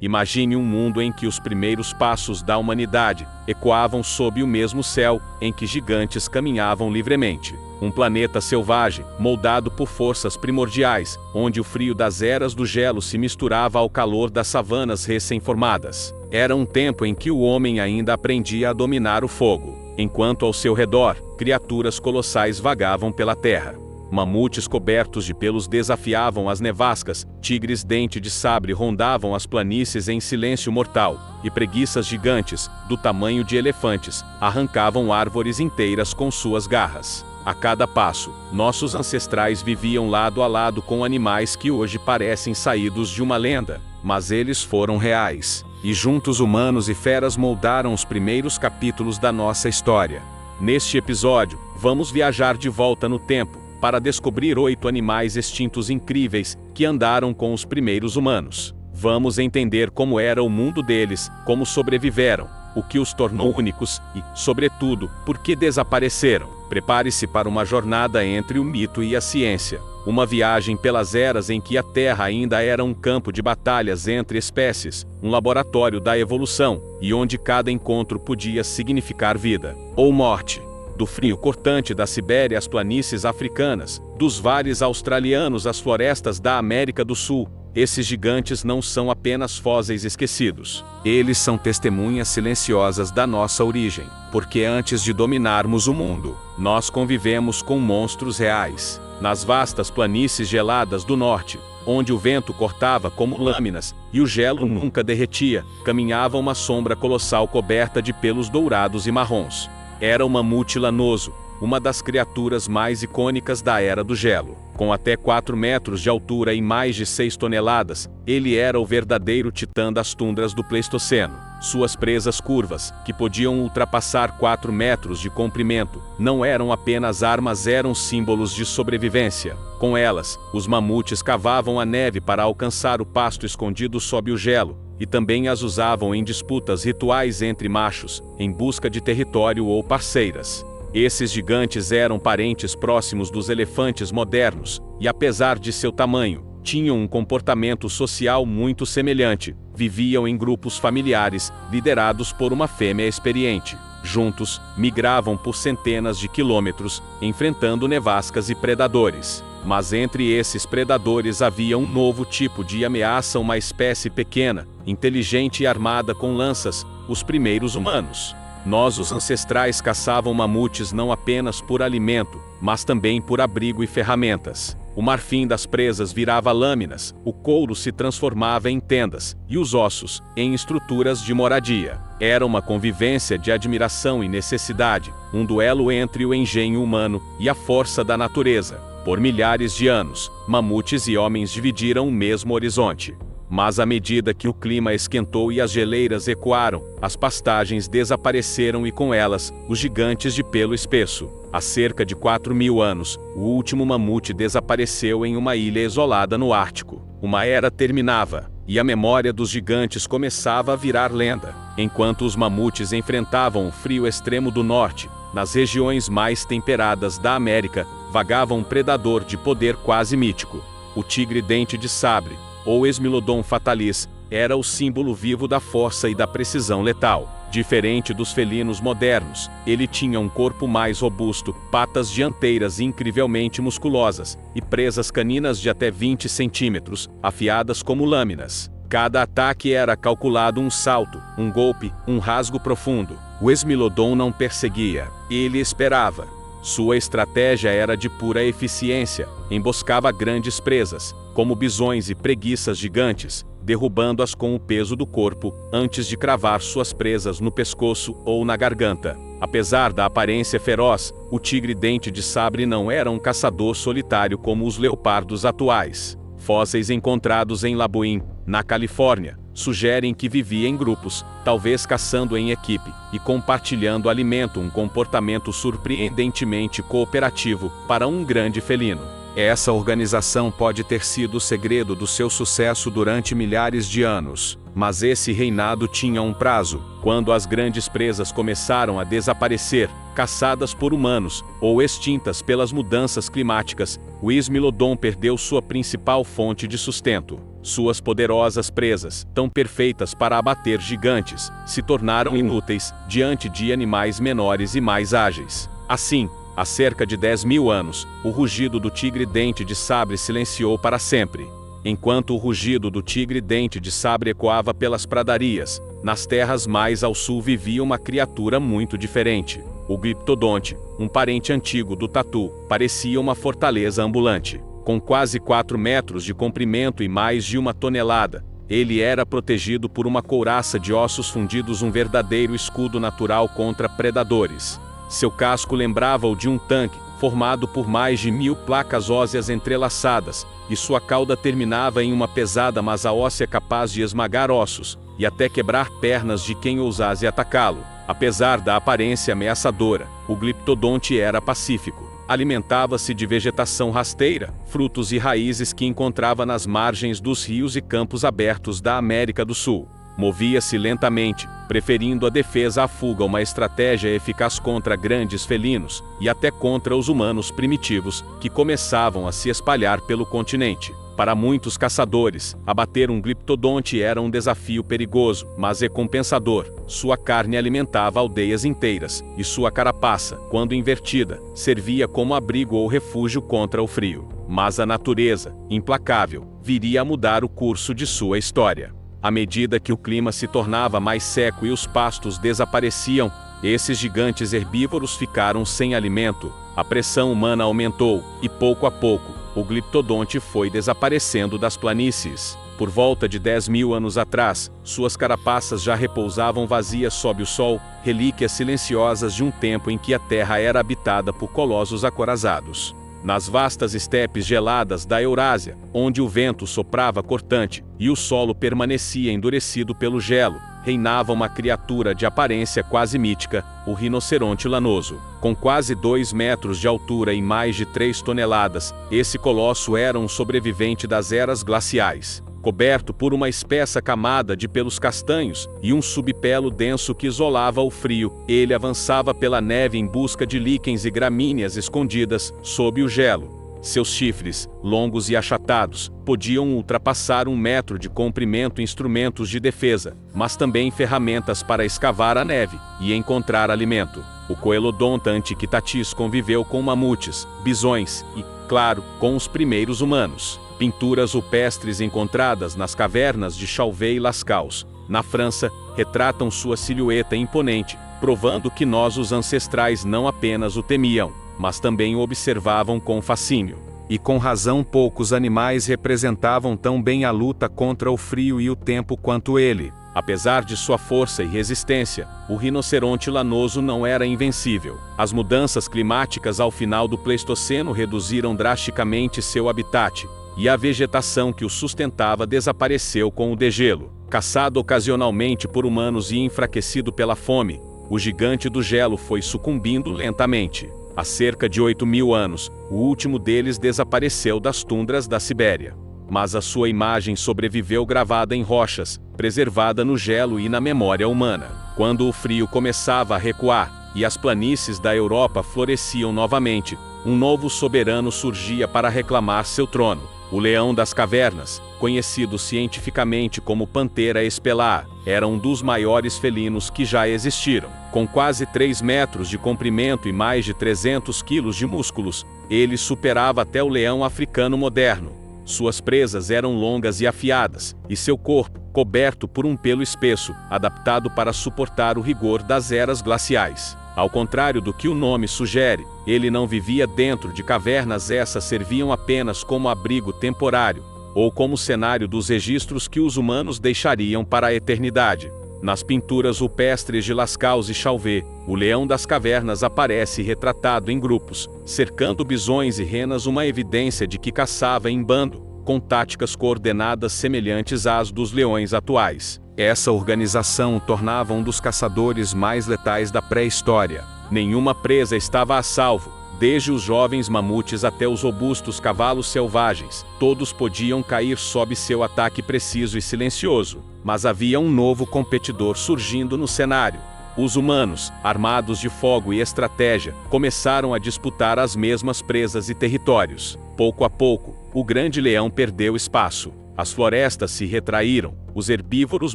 Imagine um mundo em que os primeiros passos da humanidade ecoavam sob o mesmo céu em que gigantes caminhavam livremente. Um planeta selvagem, moldado por forças primordiais, onde o frio das eras do gelo se misturava ao calor das savanas recém-formadas. Era um tempo em que o homem ainda aprendia a dominar o fogo, enquanto ao seu redor, criaturas colossais vagavam pela terra. Mamutes cobertos de pelos desafiavam as nevascas, tigres dente de sabre rondavam as planícies em silêncio mortal, e preguiças gigantes, do tamanho de elefantes, arrancavam árvores inteiras com suas garras. A cada passo, nossos ancestrais viviam lado a lado com animais que hoje parecem saídos de uma lenda, mas eles foram reais, e juntos humanos e feras moldaram os primeiros capítulos da nossa história. Neste episódio, vamos viajar de volta no tempo, para descobrir 8 animais extintos incríveis que andaram com os primeiros humanos. Vamos entender como era o mundo deles, como sobreviveram, o que os tornou únicos e, sobretudo, por que desapareceram. Prepare-se para uma jornada entre o mito e a ciência. Uma viagem pelas eras em que a Terra ainda era um campo de batalhas entre espécies, um laboratório da evolução, e onde cada encontro podia significar vida ou morte. Do frio cortante da Sibéria às planícies africanas, dos vales australianos às florestas da América do Sul, esses gigantes não são apenas fósseis esquecidos. Eles são testemunhas silenciosas da nossa origem, porque antes de dominarmos o mundo, nós convivemos com monstros reais. Nas vastas planícies geladas do norte, onde o vento cortava como lâminas e o gelo nunca derretia, caminhava uma sombra colossal coberta de pelos dourados e marrons. Era o mamute lanoso, uma das criaturas mais icônicas da Era do Gelo. Com até 4 metros de altura e mais de 6 toneladas, ele era o verdadeiro titã das tundras do Pleistoceno. Suas presas curvas, que podiam ultrapassar 4 metros de comprimento, não eram apenas armas, eram símbolos de sobrevivência. Com elas, os mamutes cavavam a neve para alcançar o pasto escondido sob o gelo, e também as usavam em disputas rituais entre machos, em busca de território ou parceiras. Esses gigantes eram parentes próximos dos elefantes modernos, e apesar de seu tamanho, tinham um comportamento social muito semelhante. Viviam em grupos familiares, liderados por uma fêmea experiente. Juntos, migravam por centenas de quilômetros, enfrentando nevascas e predadores. Mas entre esses predadores havia um novo tipo de ameaça, uma espécie pequena, inteligente e armada com lanças, os primeiros humanos. Nós, os ancestrais, caçavam mamutes não apenas por alimento, mas também por abrigo e ferramentas. O marfim das presas virava lâminas, o couro se transformava em tendas, e os ossos, em estruturas de moradia. Era uma convivência de admiração e necessidade, um duelo entre o engenho humano e a força da natureza. Por milhares de anos, mamutes e homens dividiram o mesmo horizonte. Mas à medida que o clima esquentou e as geleiras ecoaram, as pastagens desapareceram e com elas, os gigantes de pelo espesso. Há cerca de 4.000 anos, o último mamute desapareceu em uma ilha isolada no Ártico. Uma era terminava, e a memória dos gigantes começava a virar lenda. Enquanto os mamutes enfrentavam o frio extremo do norte, nas regiões mais temperadas da América, vagava um predador de poder quase mítico. O tigre dente de sabre, ou Esmilodon fatalis, era o símbolo vivo da força e da precisão letal. Diferente dos felinos modernos, ele tinha um corpo mais robusto, patas dianteiras incrivelmente musculosas, e presas caninas de até 20 centímetros, afiadas como lâminas. Cada ataque era calculado um salto, um golpe, um rasgo profundo. O Esmilodon não perseguia, ele esperava. Sua estratégia era de pura eficiência, emboscava grandes presas, como bisões e preguiças gigantes, derrubando-as com o peso do corpo, antes de cravar suas presas no pescoço ou na garganta. Apesar da aparência feroz, o tigre dente de sabre não era um caçador solitário como os leopardos atuais. Fósseis encontrados em Labuin, na Califórnia, sugerem que vivia em grupos, talvez caçando em equipe, e compartilhando alimento, um comportamento surpreendentemente cooperativo para um grande felino. Essa organização pode ter sido o segredo do seu sucesso durante milhares de anos, mas esse reinado tinha um prazo. Quando as grandes presas começaram a desaparecer, caçadas por humanos, ou extintas pelas mudanças climáticas, o Esmilodon perdeu sua principal fonte de sustento. Suas poderosas presas, tão perfeitas para abater gigantes, se tornaram inúteis diante de animais menores e mais ágeis. Assim, há cerca de 10.000 anos, o rugido do tigre-dente de sabre silenciou para sempre. Enquanto o rugido do tigre-dente de sabre ecoava pelas pradarias, nas terras mais ao sul vivia uma criatura muito diferente. O Glyptodonte, um parente antigo do tatu, parecia uma fortaleza ambulante. Com quase 4 metros de comprimento e mais de 1 tonelada, ele era protegido por uma couraça de ossos fundidos, um verdadeiro escudo natural contra predadores. Seu casco lembrava o de um tanque, formado por mais de 1.000 placas ósseas entrelaçadas, e sua cauda terminava em uma pesada massa óssea capaz de esmagar ossos, e até quebrar pernas de quem ousasse atacá-lo. Apesar da aparência ameaçadora, o Glyptodonte era pacífico. Alimentava-se de vegetação rasteira, frutos e raízes que encontrava nas margens dos rios e campos abertos da América do Sul. Movia-se lentamente, preferindo a defesa à fuga, uma estratégia eficaz contra grandes felinos, e até contra os humanos primitivos, que começavam a se espalhar pelo continente. Para muitos caçadores, abater um Glyptodonte era um desafio perigoso, mas recompensador. Sua carne alimentava aldeias inteiras, e sua carapaça, quando invertida, servia como abrigo ou refúgio contra o frio. Mas a natureza, implacável, viria a mudar o curso de sua história. À medida que o clima se tornava mais seco e os pastos desapareciam, esses gigantes herbívoros ficaram sem alimento. A pressão humana aumentou, e pouco a pouco, o Glyptodonte foi desaparecendo das planícies. Por volta de 10.000 anos atrás, suas carapaças já repousavam vazias sob o sol, relíquias silenciosas de um tempo em que a terra era habitada por colossos acorazados. Nas vastas estepes geladas da Eurásia, onde o vento soprava cortante e o solo permanecia endurecido pelo gelo, reinava uma criatura de aparência quase mítica, o rinoceronte lanoso. Com quase 2 metros de altura e mais de 3 toneladas, esse colosso era um sobrevivente das eras glaciais. Coberto por uma espessa camada de pelos castanhos e um subpelo denso que isolava o frio, ele avançava pela neve em busca de líquens e gramíneas escondidas sob o gelo. Seus chifres, longos e achatados, podiam ultrapassar 1 metro de comprimento, instrumentos de defesa, mas também ferramentas para escavar a neve e encontrar alimento. O Coelodonta antiquitatis conviveu com mamutes, bisões e, claro, com os primeiros humanos. Pinturas rupestres encontradas nas cavernas de Chauvet e Lascaux, na França, retratam sua silhueta imponente, provando que os ancestrais não apenas o temiam, mas também o observavam com fascínio. E com razão, poucos animais representavam tão bem a luta contra o frio e o tempo quanto ele. Apesar de sua força e resistência, o rinoceronte lanoso não era invencível. As mudanças climáticas ao final do Pleistoceno reduziram drasticamente seu habitat, e a vegetação que o sustentava desapareceu com o degelo. Caçado ocasionalmente por humanos e enfraquecido pela fome, o gigante do gelo foi sucumbindo lentamente. Há cerca de 8.000 anos, o último deles desapareceu das tundras da Sibéria. Mas a sua imagem sobreviveu gravada em rochas, preservada no gelo e na memória humana. Quando o frio começava a recuar, e as planícies da Europa floresciam novamente, um novo soberano surgia para reclamar seu trono. O leão das cavernas, conhecido cientificamente como Panthera espelaa, era um dos maiores felinos que já existiram. Com quase 3 metros de comprimento e mais de 300 quilos de músculos, ele superava até o leão africano moderno. Suas presas eram longas e afiadas, e seu corpo, coberto por um pelo espesso, adaptado para suportar o rigor das eras glaciais. Ao contrário do que o nome sugere, ele não vivia dentro de cavernas, essas serviam apenas como abrigo temporário, ou como cenário dos registros que os humanos deixariam para a eternidade. Nas pinturas rupestres de Lascaux e Chauvet, o leão das cavernas aparece retratado em grupos, cercando bisões e renas, uma evidência de que caçava em bando, com táticas coordenadas semelhantes às dos leões atuais. Essa organização o tornava um dos caçadores mais letais da pré-história. Nenhuma presa estava a salvo, desde os jovens mamutes até os robustos cavalos selvagens. Todos podiam cair sob seu ataque preciso e silencioso. Mas havia um novo competidor surgindo no cenário. Os humanos, armados de fogo e estratégia, começaram a disputar as mesmas presas e territórios. Pouco a pouco, o grande leão perdeu espaço. As florestas se retraíram, os herbívoros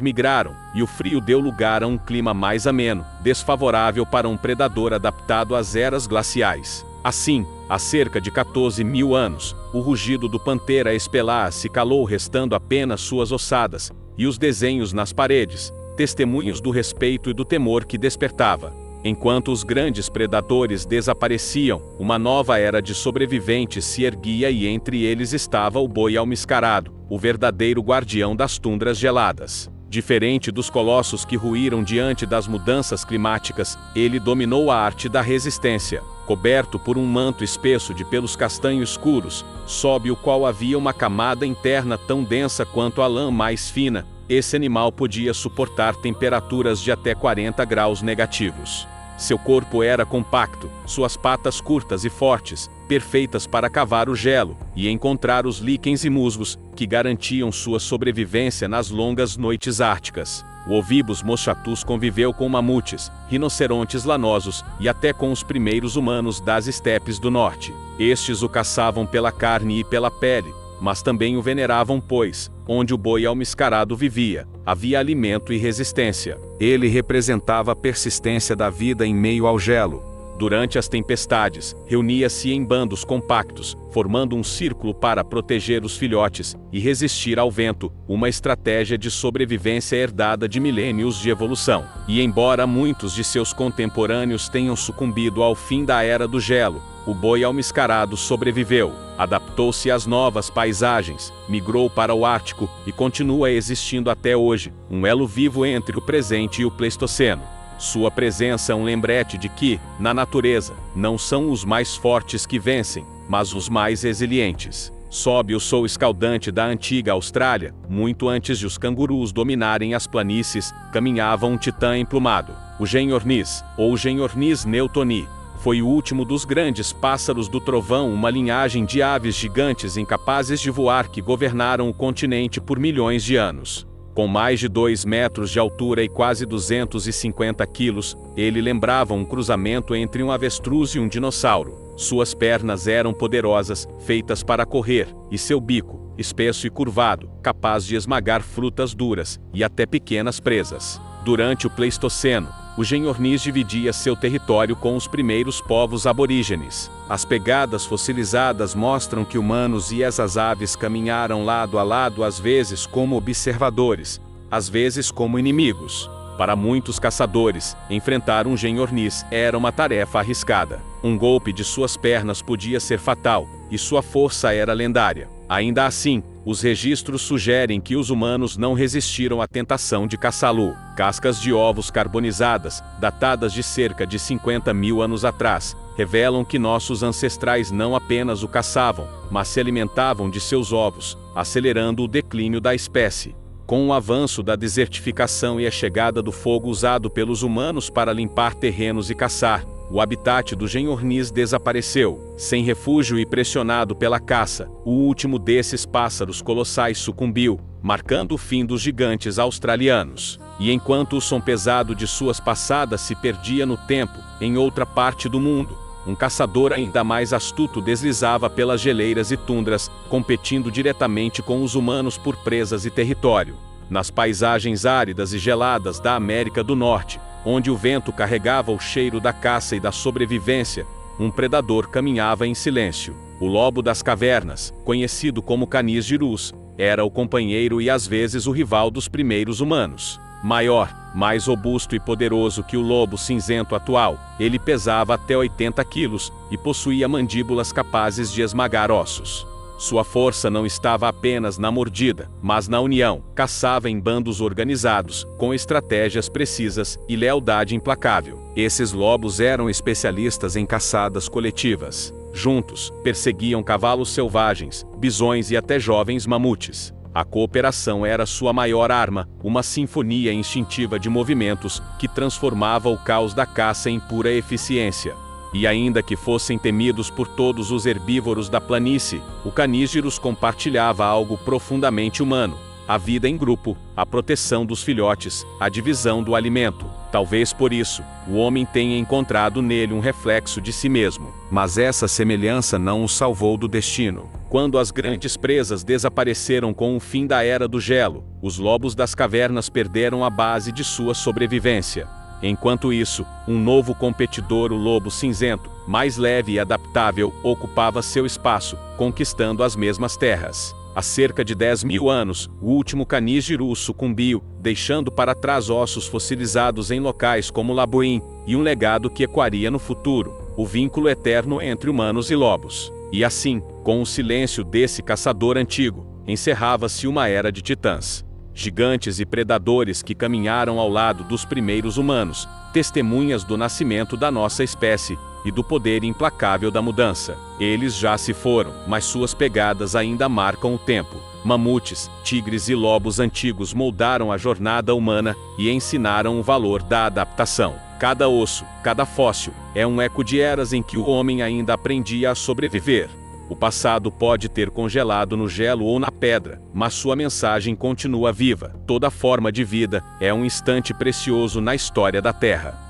migraram, e o frio deu lugar a um clima mais ameno, desfavorável para um predador adaptado às eras glaciais. Assim, há cerca de 14.000 anos, o rugido do Pantera espelar se calou, restando apenas suas ossadas, e os desenhos nas paredes, testemunhos do respeito e do temor que despertava. Enquanto os grandes predadores desapareciam, uma nova era de sobreviventes se erguia, e entre eles estava o boi almiscarado, o verdadeiro guardião das tundras geladas. Diferente dos colossos que ruíram diante das mudanças climáticas, ele dominou a arte da resistência. Coberto por um manto espesso de pelos castanho escuros, sob o qual havia uma camada interna tão densa quanto a lã mais fina, esse animal podia suportar temperaturas de até 40 graus negativos. Seu corpo era compacto, suas patas curtas e fortes, perfeitas para cavar o gelo e encontrar os líquens e musgos, que garantiam sua sobrevivência nas longas noites árticas. O Ovibos moschatus conviveu com mamutes, rinocerontes lanosos e até com os primeiros humanos das estepes do norte. Estes o caçavam pela carne e pela pele, mas também o veneravam, pois, onde o boi almiscarado vivia, havia alimento e resistência. Ele representava a persistência da vida em meio ao gelo. Durante as tempestades, reunia-se em bandos compactos, formando um círculo para proteger os filhotes e resistir ao vento, uma estratégia de sobrevivência herdada de milênios de evolução. E embora muitos de seus contemporâneos tenham sucumbido ao fim da Era do Gelo, o boi almiscarado sobreviveu, adaptou-se às novas paisagens, migrou para o Ártico e continua existindo até hoje, um elo vivo entre o presente e o Pleistoceno. Sua presença é um lembrete de que, na natureza, não são os mais fortes que vencem, mas os mais resilientes. Sob o sol escaldante da antiga Austrália, muito antes de os cangurus dominarem as planícies, caminhava um titã emplumado, o Genhornis, ou Genhornis newtoni. Foi o último dos grandes pássaros do trovão, uma linhagem de aves gigantes incapazes de voar que governaram o continente por milhões de anos. Com mais de 2 metros de altura e quase 250 quilos, ele lembrava um cruzamento entre um avestruz e um dinossauro. Suas pernas eram poderosas, feitas para correr, e seu bico, espesso e curvado, capaz de esmagar frutas duras e até pequenas presas. Durante o Pleistoceno, o Genhornis dividia seu território com os primeiros povos aborígenes. As pegadas fossilizadas mostram que humanos e essas aves caminharam lado a lado, às vezes como observadores, às vezes como inimigos. Para muitos caçadores, enfrentar um Genhornis era uma tarefa arriscada. Um golpe de suas pernas podia ser fatal, e sua força era lendária. Ainda assim, os registros sugerem que os humanos não resistiram à tentação de caçá-lo. Cascas de ovos carbonizadas, datadas de cerca de 50.000 anos atrás, revelam que nossos ancestrais não apenas o caçavam, mas se alimentavam de seus ovos, acelerando o declínio da espécie. Com o avanço da desertificação e a chegada do fogo usado pelos humanos para limpar terrenos e caçar, o habitat do Genhornis desapareceu. Sem refúgio e pressionado pela caça, o último desses pássaros colossais sucumbiu, marcando o fim dos gigantes australianos. E enquanto o som pesado de suas passadas se perdia no tempo, em outra parte do mundo, um caçador ainda mais astuto deslizava pelas geleiras e tundras, competindo diretamente com os humanos por presas e território. Nas paisagens áridas e geladas da América do Norte, onde o vento carregava o cheiro da caça e da sobrevivência, um predador caminhava em silêncio. O lobo das cavernas, conhecido como canis girus, era o companheiro e às vezes o rival dos primeiros humanos. Maior, mais robusto e poderoso que o lobo cinzento atual, ele pesava até 80 quilos e possuía mandíbulas capazes de esmagar ossos. Sua força não estava apenas na mordida, mas na união. Caçava em bandos organizados, com estratégias precisas e lealdade implacável. Esses lobos eram especialistas em caçadas coletivas. Juntos, perseguiam cavalos selvagens, bisões e até jovens mamutes. A cooperação era sua maior arma, uma sinfonia instintiva de movimentos que transformava o caos da caça em pura eficiência. E ainda que fossem temidos por todos os herbívoros da planície, o Canis girus compartilhava algo profundamente humano: a vida em grupo, a proteção dos filhotes, a divisão do alimento. Talvez por isso, o homem tenha encontrado nele um reflexo de si mesmo. Mas essa semelhança não o salvou do destino. Quando as grandes presas desapareceram com o fim da Era do Gelo, os lobos das cavernas perderam a base de sua sobrevivência. Enquanto isso, um novo competidor, o lobo cinzento, mais leve e adaptável, ocupava seu espaço, conquistando as mesmas terras. Há cerca de 10.000 anos, o último canígero sucumbiu, deixando para trás ossos fossilizados em locais como Labuin, e um legado que ecoaria no futuro, o vínculo eterno entre humanos e lobos. E assim, com o silêncio desse caçador antigo, encerrava-se uma era de titãs. Gigantes e predadores que caminharam ao lado dos primeiros humanos, testemunhas do nascimento da nossa espécie e do poder implacável da mudança. Eles já se foram, mas suas pegadas ainda marcam o tempo. Mamutes, tigres e lobos antigos moldaram a jornada humana e ensinaram o valor da adaptação. Cada osso, cada fóssil, é um eco de eras em que o homem ainda aprendia a sobreviver. O passado pode ter congelado no gelo ou na pedra, mas sua mensagem continua viva. Toda forma de vida é um instante precioso na história da Terra.